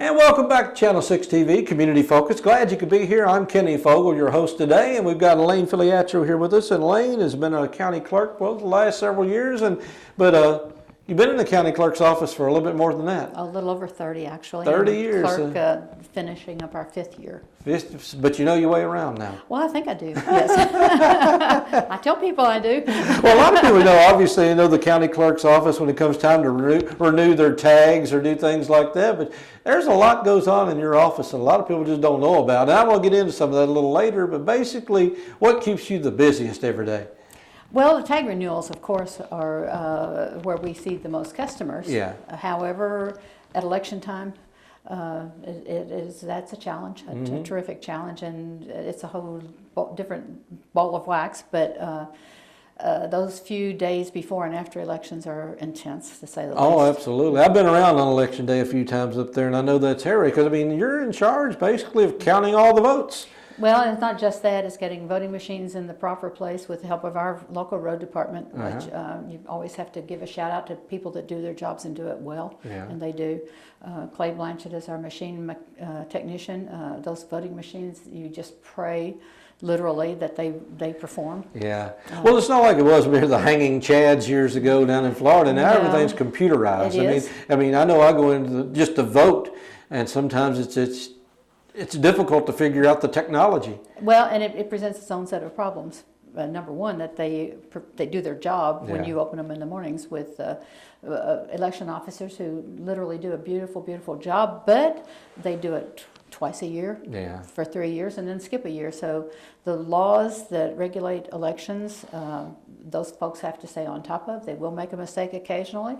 And welcome back to Channel 6 TV, Community Focus. Glad you could be here. I'm Kenny Fogel, your host today, and we've got Elaine Filiatro here with us. And Elaine has been a county clerk for the last several years, but you've been in the county clerk's office for a little bit more than that. A little over 30, actually. 30 years. Clerk, finishing up our 5th year. But you know your way around now. Well, I think I do, yes. I tell people I do. Well, a lot of people know, obviously, the county clerk's office when it comes time to renew their tags or do things like that, but there's a lot goes on in your office and a lot of people just don't know about it. And I will get into some of that a little later, but basically, what keeps you the busiest every day? Well, the tag renewals, of course, are where we see the most customers. Yeah. However, at election time, that's a challenge, a terrific challenge, and it's a whole different ball of wax. But those few days before and after elections are intense, to say the least. Oh, absolutely. I've been around on election day a few times up there, and I know that's hairy because you're in charge basically of counting all the votes. Well, it's not just that, it's getting voting machines in the proper place with the help of our local road department, which you always have to give a shout out to people that do their jobs and do it well, and they do. Clay Blanchett is our machine technician. Those voting machines, you just pray literally that they perform. Yeah. Well, it's not like it was near the hanging chads years ago down in Florida. Now everything's computerized. It is. I know I go into just to vote, and sometimes it's difficult to figure out the technology. Well, and it presents its own set of problems. Number one, that they do their job when you open them in the mornings with election officers who literally do a beautiful, beautiful job, but they do it twice a year for 3 years and then skip a year. So the laws that regulate elections, those folks have to stay on top of. They will make a mistake occasionally,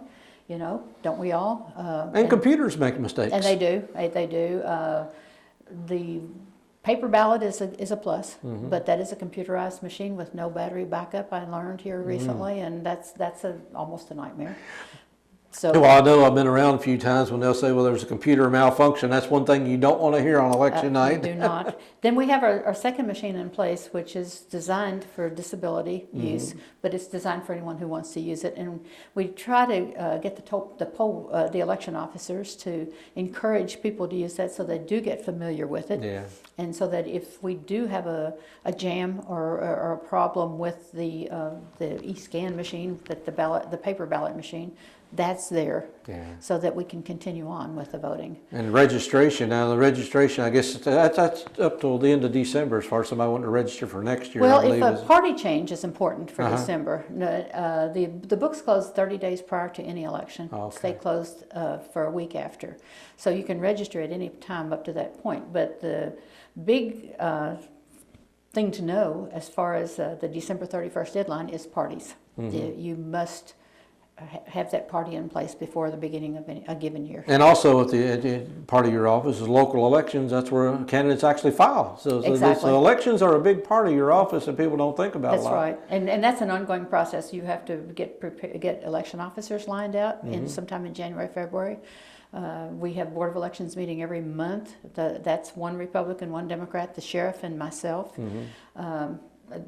don't we all? And computers make mistakes. And they do. They do. The paper ballot is a plus, but that is a computerized machine with no battery backup. I learned here recently, and that's almost a nightmare. So, well, I know I've been around a few times when they'll say, well, there's a computer malfunction. That's one thing you don't want to hear on election night. Do not. Then we have our second machine in place, which is designed for disability use, but it's designed for anyone who wants to use it. And we try to get the election officers to encourage people to use that so they do get familiar with it. Yeah. And so that if we do have a jam or a problem with the e-scan machine, the paper ballot machine, that's there, so that we can continue on with the voting. And registration, I guess that's up till the end of December as far as somebody wanting to register for next year. Well, if a party change is important for December, the books close 30 days prior to any election. Stay closed for a week after. So you can register at any time up to that point. But the big thing to know as far as the December 31st deadline is parties. You must have that party in place before the beginning of a given year. And also at the part of your office is local elections. That's where candidates actually file. So elections are a big part of your office and people don't think about it a lot. That's right. And that's an ongoing process. You have to get election officers lined out sometime in January, February. We have Board of Elections meeting every month. That's one Republican, one Democrat, the sheriff and myself.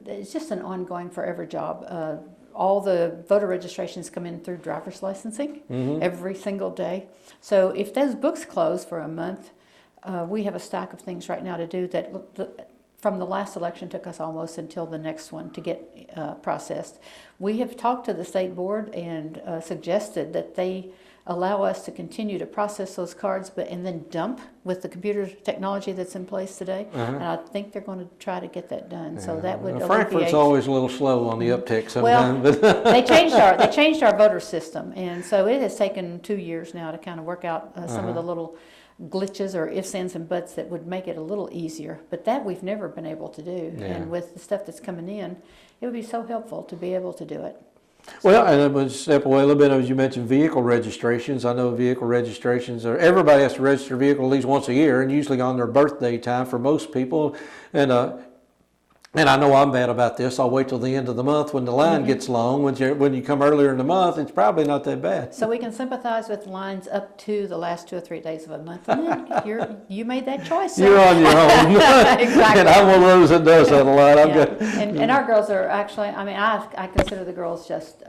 It's just an ongoing forever job. All the voter registrations come in through driver's licensing every single day. So if those books close for a month, we have a stack of things right now to do that from the last election took us almost until the next one to get processed. We have talked to the state board and suggested that they allow us to continue to process those cards and then dump with the computer technology that's in place today. And I think they're going to try to get that done. So that would Frankfurt's always a little slow on the uptick sometimes. Well, they changed our voter system, and so it has taken 2 years now to kind of work out some of the little glitches or ifs, ands, and buts that would make it a little easier. But that we've never been able to do. And with the stuff that's coming in, it would be so helpful to be able to do it. Well, and I'm going to step away a little bit, as you mentioned, vehicle registrations. I know vehicle registrations everybody has to register a vehicle at least once a year, and usually on their birthday time for most people. And I know I'm bad about this. I'll wait till the end of the month when the line gets long. When you come earlier in the month, it's probably not that bad. So we can sympathize with lines up to the last 2 or 3 days of a month. And then you made that choice. So. You're on your own. Exactly. And I'm one of those that does that a lot. I'm good. And our girls are actually, I consider the girls just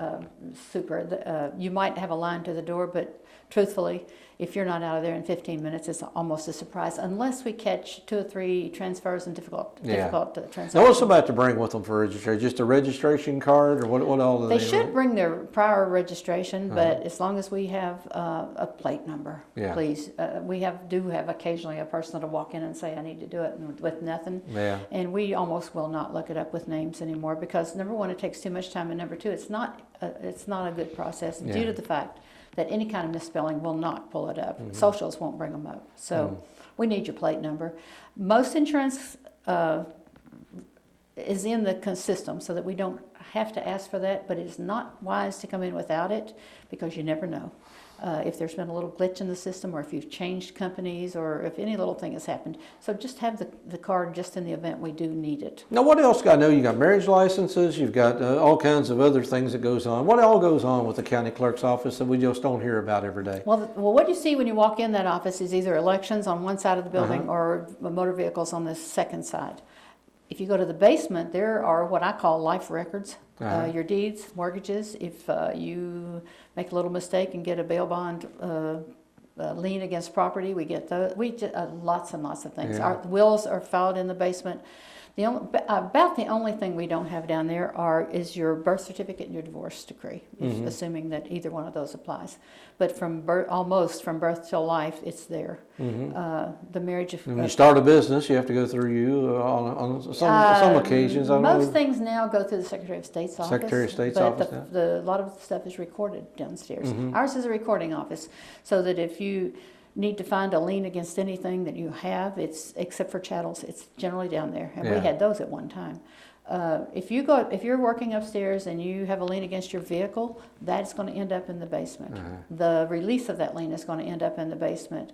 super. You might have a line to the door, but truthfully, if you're not out of there in 15 minutes, it's almost a surprise, unless we catch 2 or 3 transfers and difficult transactions. Now, what's somebody to bring with them for registration? Just a registration card, or what all do They should bring their prior registration, but as long as we have a plate number, please. We do have occasionally a person that'll walk in and say, I need to do it with nothing. Yeah. And we almost will not look it up with names anymore because, number one, it takes too much time, and number two, it's not a good process due to the fact that any kind of misspelling will not pull it up. Socials won't bring them up. So we need your plate number. Most insurance is in the system so that we don't have to ask for that, but it's not wise to come in without it because you never know. If there's been a little glitch in the system, or if you've changed companies, or if any little thing has happened. So just have the card just in the event we do need it. Now, what else? I know you got marriage licenses, you've got all kinds of other things that goes on. What all goes on with the county clerk's office that we just don't hear about every day? Well, what you see when you walk in that office is either elections on one side of the building or motor vehicles on the second side. If you go to the basement, there are what I call life records. Your deeds, mortgages. If you make a little mistake and get a bail bond lien against property, we get those. Lots and lots of things. Our wills are filed in the basement. About the only thing we don't have down there is your birth certificate and your divorce decree, assuming that either one of those applies. But almost from birth till life, it's there. The marriage. When you start a business, you have to go through you on some occasions. Most things now go through the Secretary of State's office. Secretary of State's office. A lot of the stuff is recorded downstairs. Ours is a recording office, so that if you need to find a lien against anything that you have, except for chattels, it's generally down there, and we had those at one time. If you're working upstairs and you have a lien against your vehicle, that's going to end up in the basement. The release of that lien is going to end up in the basement.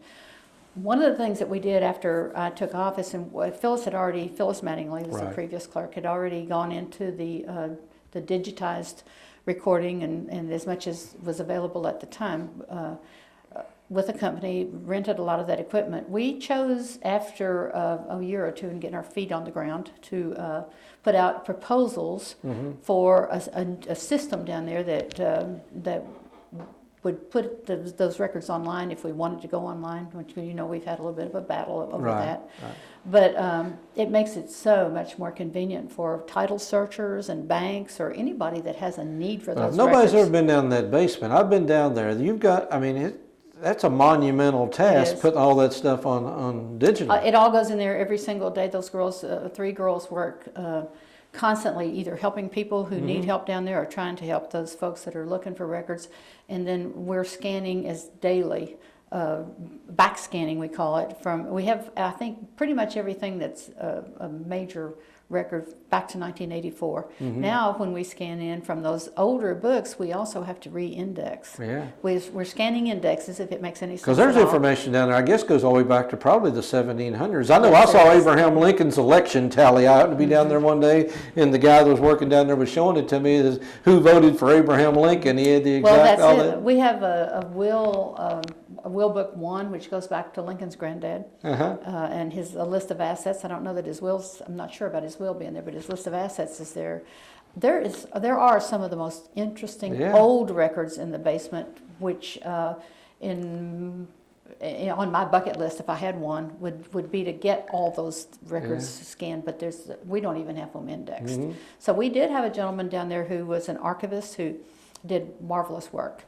One of the things that we did after I took office, and Phyllis Mattingly, was the previous clerk, had already gone into the digitized recording, and as much as was available at the time, with a company, rented a lot of that equipment. We chose, after a year or two and getting our feet on the ground, to put out proposals for a system down there that would put those records online if we wanted to go online, which, we've had a little bit of a battle over that. Right. But it makes it so much more convenient for title searchers and banks or anybody that has a need for those Nobody's records. ever been down that basement. I've been down there. That's a monumental task, putting all that stuff on digital. It all goes in there every single day. Those girls, 3 girls, work constantly either helping people who need help down there or trying to help those folks that are looking for records. And then we're scanning as daily, back scanning we call it. We have, I think, pretty much everything that's a major record back to 1984. Now, when we scan in from those older books, we also have to re-index. We're scanning indexes, if it makes any sense. Because there's information down there, I guess, goes all the way back to probably the 1700s. I know I saw Abraham Lincoln's election tally. I happened to be down there one day, and the guy that was working down there was showing it to me, is who voted for Abraham Lincoln. He had the exact. Well, that's it. We have a will book 1, which goes back to Lincoln's granddad, and a list of assets. I don't know that his will's, I'm not sure about his will being there, but his list of assets is there. There are some of the most interesting old records in the basement, which on my bucket list, if I had one, would be to get all those records scanned, but we don't even have them indexed. So we did have a gentleman down there who was an archivist who did marvelous work.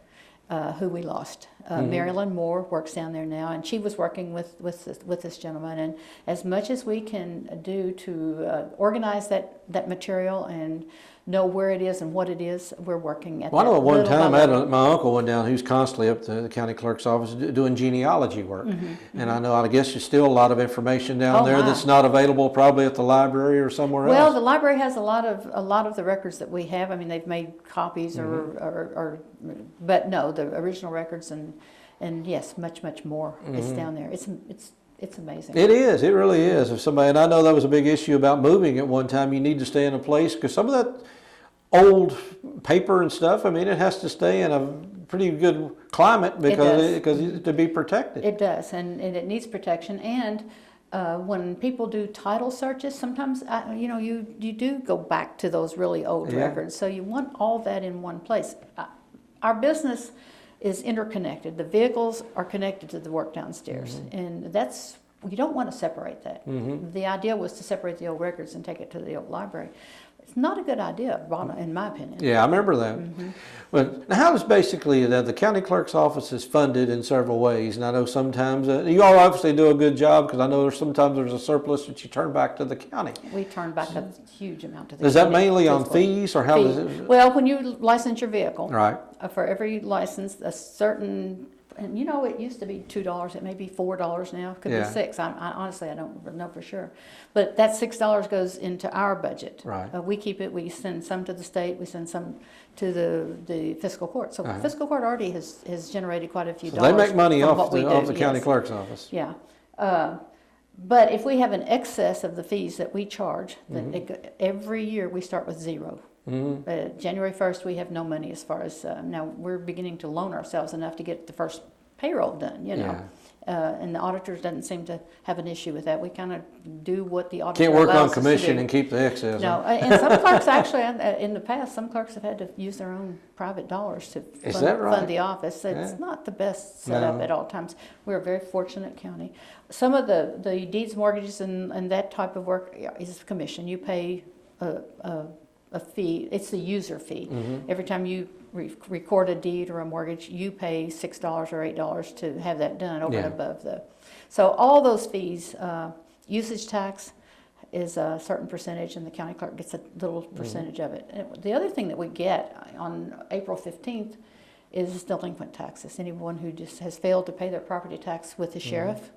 Who we lost. Marilyn Moore works down there now, and she was working with this gentleman. And as much as we can do to organize that material and know where it is and what it is, we're working at that. Well, I know at one time I had my uncle went down who's constantly up to the county clerk's office doing genealogy work. And I guess there's still a lot of information down there that's not available probably at the library or somewhere else. Well, the library has a lot of the records that we have. I mean, they've made copies but no, the original records and yes, much more is down there. It's amazing. It is. It really is. And I know that was a big issue about moving at one time. You need to stay in a place because some of that old paper and stuff, I mean, it has to stay in a pretty good climate because to be protected. It does, and it needs protection. And when people do title searches, sometimes you do go back to those really old records. So you want all that in one place. Our business is interconnected. The vehicles are connected to the work downstairs, and that's, you don't want to separate that. The idea was to separate the old records and take it to the old library. It's not a good idea, in my opinion. Yeah, I remember that. But now how does basically the county clerk's office is funded in several ways? And I know sometimes, you all obviously do a good job, because I know sometimes there's a surplus that you turn back to the county. We turn back a huge amount to the Is county. that mainly on physically. fees, or how does it? Well, when you license your vehicle, Right. for every license, a certain, and you know, it used to be $2, it may be $4 now, it could be Yeah. $6. I honestly, I don't know for sure. But that $6 goes into our budget. Right. We keep it, we send some to the state, we send some to the fiscal court. So fiscal court already has generated quite a few So they dollars. make money from off what we the do, county yes. clerk's office. Yeah. But if we have an excess of the fees that we charge, then every year we start with zero. January 1st, we have no money as far as, now we're beginning to loan ourselves enough to get the first payroll done, you know. Yeah. And the auditors doesn't seem to have an issue with that. We kind of do what the auditor Can't work on allows us to commission do. and keep the excess. No, and some clerks actually, in the past, some clerks have had to use their own private dollars to Is that right? fund the office. It's Yeah. not the best setup No. at all times. We're a very fortunate county. Some of the deeds, mortgages, and that type of work is commission. You pay a fee. It's the user fee. Every time you record a deed or a mortgage, you pay $6 or $8 to have that done over and Yeah. above the. So all those fees, usage tax is a certain percentage, and the county clerk gets a little percentage of it. And the other thing that we get on April 15th is delinquent taxes. Anyone who just has failed to pay their property tax with the sheriff,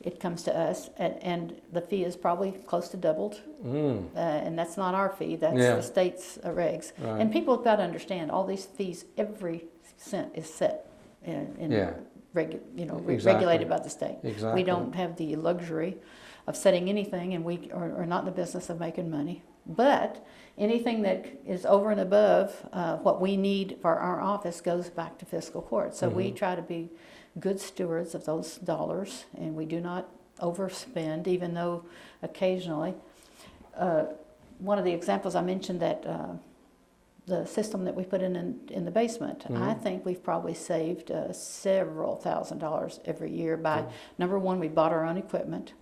it comes to us, and the fee is probably close to doubled. And that's not our fee, that's Yeah. the state's regs. Right. And people have got to understand, all these fees, every cent is set in Yeah. Regulated Exactly. by the state. Exactly. We don't have the luxury of setting anything, and we are not in the business of making money. But anything that is over and above what we need for our office goes back to fiscal court. So we try to be good stewards of those dollars, and we do not overspend, even though occasionally, one of the examples I mentioned, that the system that we put in the basement, I think we've probably saved several $1,000s every year by, number one, we bought our own equipment,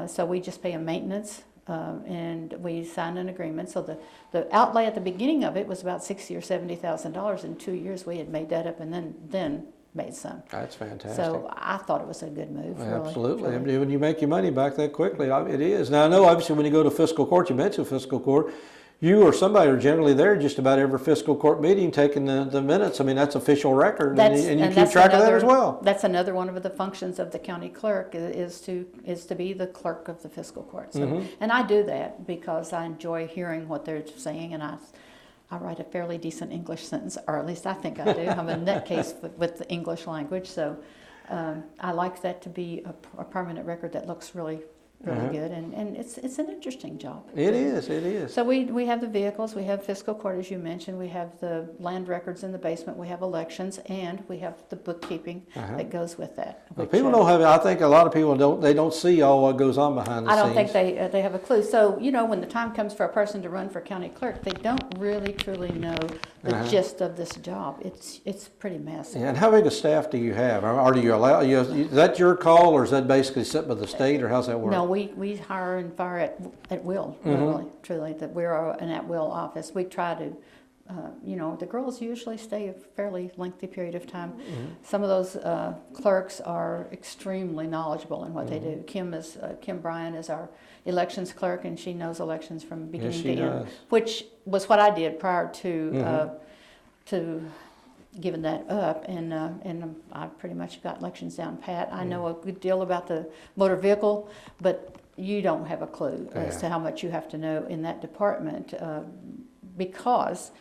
so we just pay a maintenance, and we signed an agreement. So the outlay at the beginning of it was about $60,000 or $70,000. In 2 years, we had made that up, and then made some. That's fantastic. So I thought it was a good move. Really, Absolutely. truly. I mean, when you make your money back that quickly, it is. Now, I know obviously when you go to fiscal court, you mentioned fiscal court, you or somebody are generally there just about every fiscal court meeting taking the minutes. I mean, that's official record, and you keep that's track of that as well. That's another one of the functions of the county clerk is to be the clerk of the fiscal court. So, and I do that because I enjoy hearing what they're saying, and I write a fairly decent English sentence, or at least I think I do. I'm a nutcase with the English language, so I like that to be a permanent record that looks really good, and it's an interesting job. It is. So we have the vehicles, we have fiscal court, as you mentioned, we have the land records in the basement, we have elections, and we have the bookkeeping that goes with that. But which, people don't have. I think a lot of people don't see all what goes on behind the I scenes. don't think they have a clue. So, when the time comes for a person to run for county clerk, they don't really truly know the gist of this job. It's pretty massive. Yeah, and how big a staff do you have? Or do you allow? Is that your call, or is that basically set by the state, or how's that work? No, we hire and fire at will, really, truly, that we're an at-will office. We try to, the girls usually stay a fairly lengthy period of time. Some of those clerks are extremely knowledgeable in what they do. Kim Bryan is our elections clerk, and she knows elections from beginning to end, which was what I did prior to giving that up, and I pretty much got elections down pat. I know a good deal about the motor vehicle, but you don't have a clue as to how much you have to know in that department, because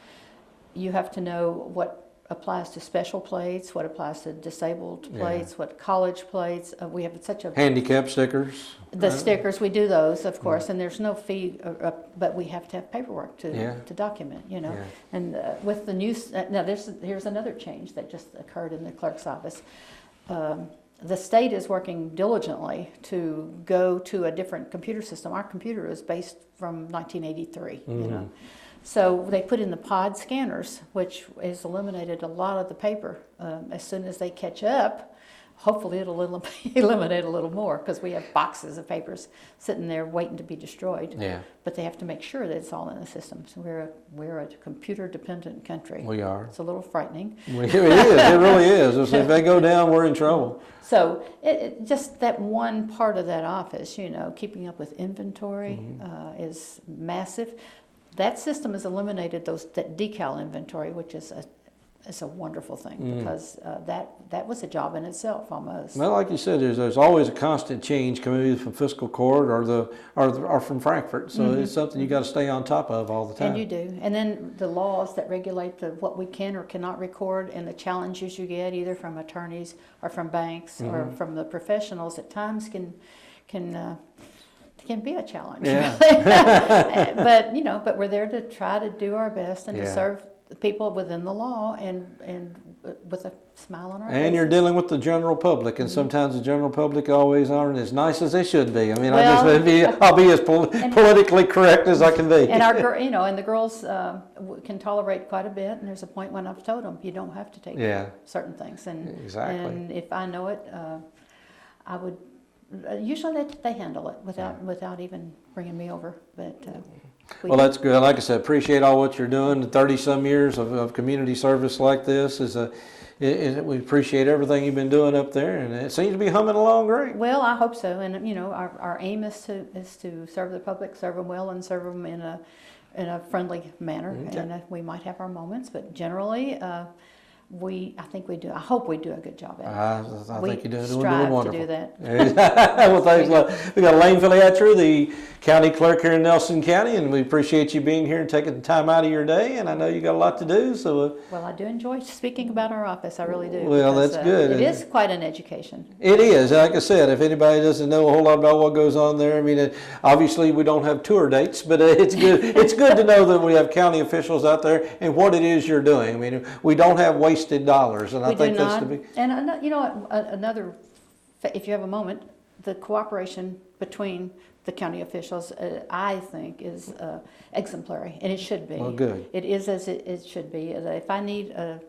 you have to know what applies to special plates, what applies to disabled plates, what college plates. We have such a handicap stickers. The stickers, we do those, of course, and there's no fee, but we have to have paperwork to document, And with the new, now here's another change that just occurred in the clerk's office. The state is working diligently to go to a different computer system. Our computer is based from 1983, So they put in the pod scanners, which has eliminated a lot of the paper. As soon as they catch up, hopefully it'll eliminate a little more, because we have boxes of papers sitting there waiting to be destroyed. Yeah. But they have to make sure that it's all in the system. So we're a computer-dependent country. We are. It's a little frightening. It is. It really is. If they go down, we're in trouble. So just that one part of that office, keeping up with inventory is massive. That system has eliminated that decal inventory, which is a wonderful thing, because that was a job in itself almost. Well, like you said, there's always a constant change coming either from fiscal court or from Frankfurt. So it's something you got to stay on top of all the time. And you do. And then the laws that regulate what we can or cannot record, and the challenges you get either from attorneys or from banks or from the professionals at times can be a challenge. Yeah. but we're there to try to do our best and to serve the people within the law and with a smile on our faces. And you're dealing with the general public, and sometimes the general public always aren't as nice as they should be. I mean, I'll be as politically correct as I can be. And and the girls can tolerate quite a bit. And there's a point when I've told them you don't have to take certain things. And exactly. And if I know it, I would. Usually they handle it without even bringing me over, but. Well, that's good. Like I said, appreciate all what you're doing. 30-some years of community service like this we appreciate everything you've been doing up there, and it seems to be humming along great. Well, I hope so. And our aim is to serve the public, serve them well, and serve them in a friendly manner. Okay. And we might have our moments, but generally. I think we do. I hope we do a good job at it. I think you're doing wonderful. To do that. Well, thanks a lot. We got Elaine Filiatru, the county clerk here in Nelson County, and we appreciate you being here and taking the time out of your day. And I know you got a lot to do, so. Well, I do enjoy speaking about our office. I really do. Well, that's good. It is quite an education. It is. Like I said, if anybody doesn't know a whole lot about what goes on there, I mean, obviously we don't have tour dates, but it's good. It's good to know that we have county officials out there and what it is you're doing. I mean, we don't have wasted dollars, and I think that's the big. And another, if you have a moment, the cooperation between the county officials, I think, is exemplary, and it should be. Well, good. It is as it should be. If I need a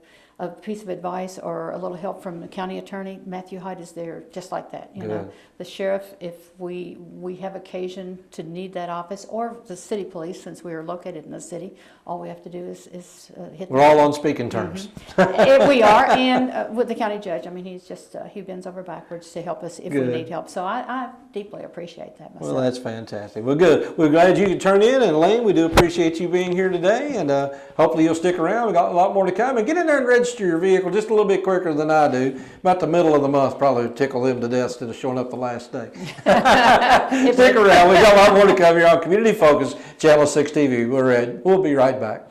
piece of advice or a little help from the county attorney, Matthew Hyde is there just like that. The sheriff, if we have occasion to need that office, or the city police, since we are located in the city, all we have to do is hit. We're all on speaking terms. We are, and with the county judge, I mean, he's just he bends over backwards to help us if we need help. So I deeply appreciate that myself. Well, that's fantastic. Well, good. We're glad you could turn in, and Elaine, we do appreciate you being here today, and hopefully you'll stick around. We got a lot more to come, and get in there and register your vehicle just a little bit quicker than I do. About the middle of the month, probably tickle them to death instead of showing up the last day. Stick around. We got a lot more to come here on Community Focus, Channel 6 TV. We'll be right back.